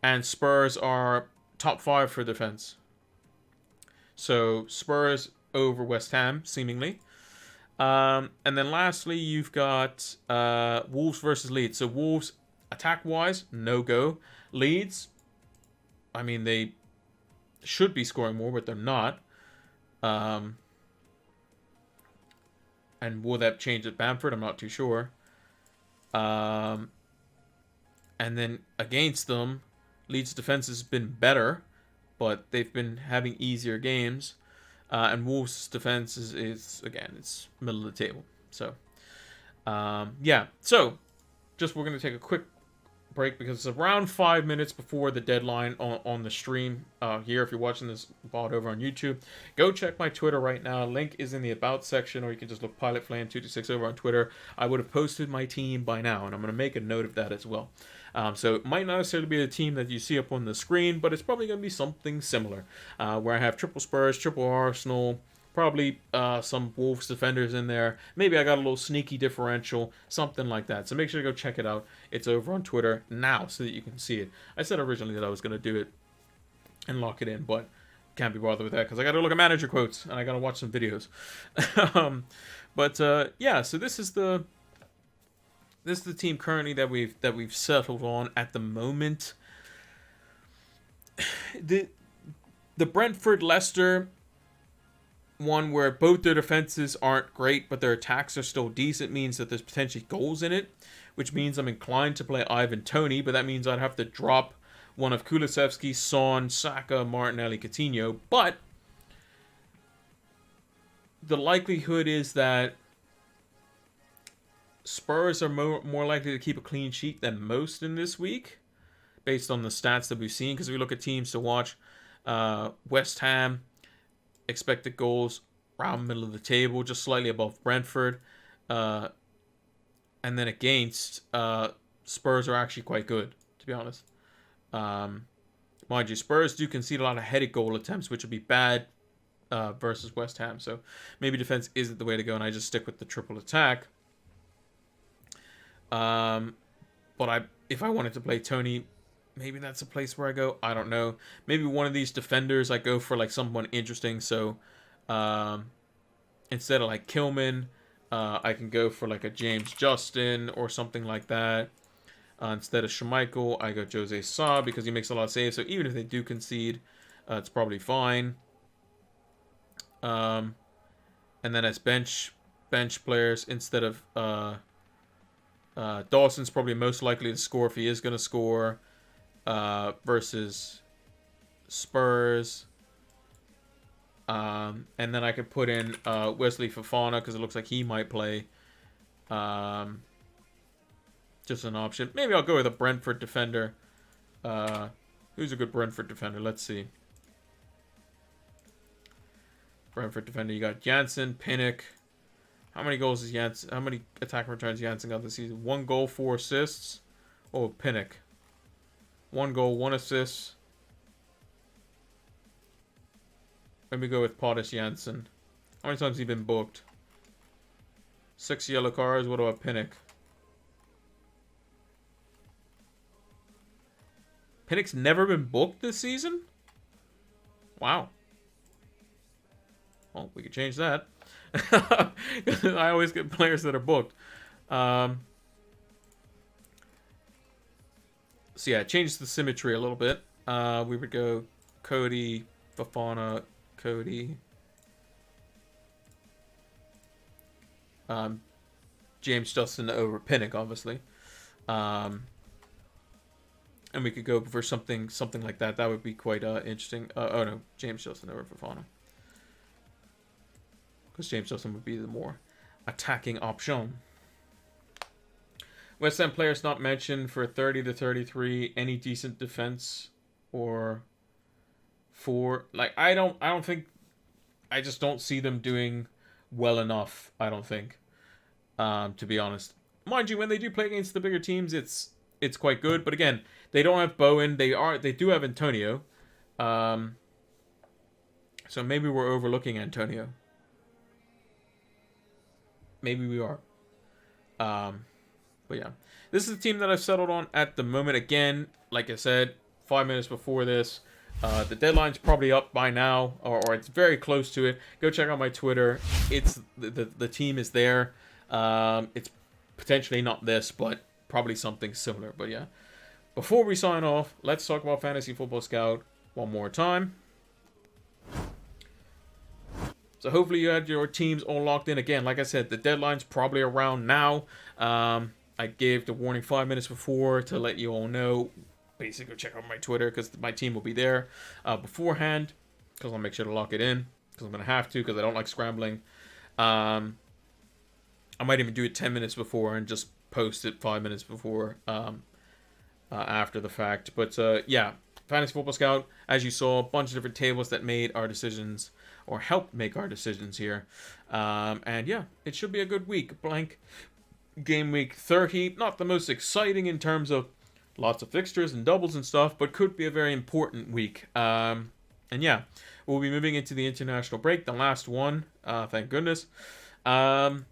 and Spurs are top 5 for defense. So Spurs over West Ham seemingly. And then lastly, you've got Wolves versus Leeds. So Wolves, attack-wise, no go. Leeds, I mean, they should be scoring more, but they're not. And will that change at Bamford? I'm not too sure. And then against them, Leeds' defense has been better, but they've been having easier games. And Wolves' defense is again, it's middle of the table. So, yeah. So, just we're going to take a quick break because it's around 5 minutes before the deadline on the stream here. If you're watching this VOD over on YouTube, go check my Twitter right now. Link is in the About section, or you can just look Pilot Flame 226 over on Twitter. I would have posted my team by now, and I'm going to make a note of that as well. So it might not necessarily be the team that you see up on the screen, but it's probably going to be something similar, where I have triple Spurs, triple Arsenal, probably some Wolves defenders in there. Maybe I got a little sneaky differential, something like that. So make sure to go check it out. It's over on Twitter now so that you can see it. I said originally that I was going to do it and lock it in, but can't be bothered with that because I got to look at manager quotes and I got to watch some videos. Yeah, so this is the team currently that we've settled on at the moment. The Brentford Leicester one where both their defenses aren't great, but their attacks are still decent, means that there's potentially goals in it, which means I'm inclined to play Ivan Toney, but that means I'd have to drop one of Kulusevski, Son, Saka, Martinelli, Coutinho. But the likelihood is that Spurs are more likely to keep a clean sheet than most in this week, based on the stats that we've seen. Because if we look at teams to watch, West Ham, expected goals around middle of the table, just slightly above Brentford. And then against, Spurs are actually quite good, to be honest. Mind you, Spurs do concede a lot of headed goal attempts, which would be bad versus West Ham. So maybe defense isn't the way to go, and I just stick with the triple attack. But if I wanted to play Toney, maybe that's a place where I go. I don't know. Maybe one of these defenders, I go for like someone interesting. So instead of like Kilman, I can go for like a James Justin or something like that. Instead of Schmeichel, I go Jose Sa because he makes a lot of saves. So even if they do concede, it's probably fine. And then as bench players, instead of Dawson's probably most likely to score if he is going to score versus Spurs. And then I could put in Wesley Fofana because it looks like he might play. Just an option. Maybe I'll go with a Brentford defender. Who's a good Brentford defender? Let's see. Brentford defender. You got Janssen, Pinnock. How many goals is Janssen? How many attack returns Janssen got this season? 1 goal, 4 assists. Oh, Pinnock. 1 goal, 1 assist. Let me go with Pontus Janssen. How many times has he been booked? 6 yellow cards. What about Pinnock? Pinnock's never been booked this season? Wow. Well, we could change that. I always get players that are booked. So yeah, change the symmetry a little bit. We would go Cody, Fofana, Cody. James Justin over Pinnock, obviously. And we could go for something like that. That would be quite interesting. Oh no, James Justin over Fofana. Because James Justin would be the more attacking option. West Ham players not mentioned for 30 to 33. Any decent defense or for I don't think, I just don't see them doing well enough. I don't think, to be honest. Mind you, when they do play against the bigger teams, it's quite good. But again, they don't have Bowen. They do have Antonio. So maybe we're overlooking Antonio. maybe we are. But yeah, this is the team that I've settled on at the moment. Again, like I said, 5 minutes before this, the deadline's probably up by now, or it's very close to it. Go check out my Twitter. It's the team is there. It's potentially not this, but probably something similar. But yeah, before we sign off, let's talk about Fantasy Football Scout one more time. So hopefully you had your teams all locked in. Again, like I said, the deadline's probably around now. I gave the warning 5 minutes before to let you all know. Basically, check out my Twitter because my team will be there beforehand. Because I'll make sure to lock it in. Because I'm going to have to because I don't like scrambling. I might even do it 10 minutes before and just post it 5 minutes before after the fact. But yeah, Fantasy Football Scout, as you saw, a bunch of different tables that made our decisions or helped make our decisions here. And yeah, it should be a good week. Blank game week 30. Not the most exciting in terms of lots of fixtures and doubles and stuff, but could be a very important week. And yeah, we'll be moving into the international break, the last one, thank goodness. And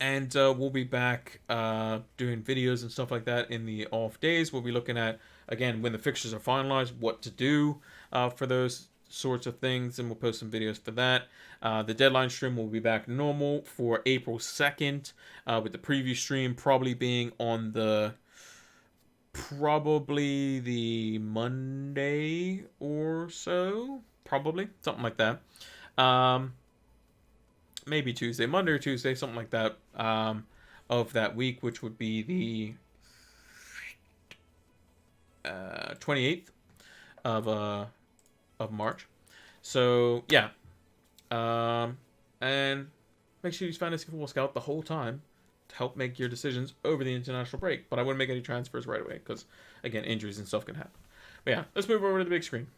we'll be back doing videos and stuff like that in the off days. We'll be looking at, again, when the fixtures are finalized, what to do for those sorts of things, and we'll post some videos for that. The deadline stream will be back normal for April 2nd, with the preview stream probably being on the Monday or so, probably something like that. Maybe Tuesday, Monday or Tuesday, something like that, of that week, which would be the 28th of March. So yeah, and make sure you use Fantasy Football Scout the whole time to help make your decisions over the international break. But I wouldn't make any transfers right away because, again, injuries and stuff can happen. But yeah, let's move over to the big screen.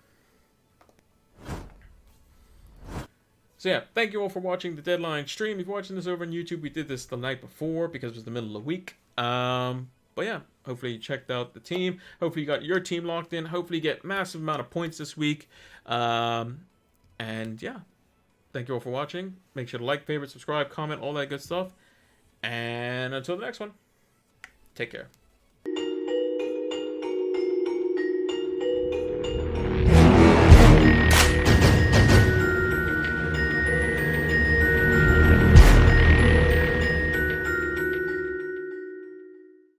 So yeah, thank you all for watching the deadline stream. If you're watching this over on YouTube, we did this the night before because it was the middle of the week. But yeah, hopefully you checked out the team. Hopefully you got your team locked in. Hopefully you get massive amount of points this week. And yeah, thank you all for watching. Make sure to like, favorite, subscribe, comment, all that good stuff. And until the next one, take care.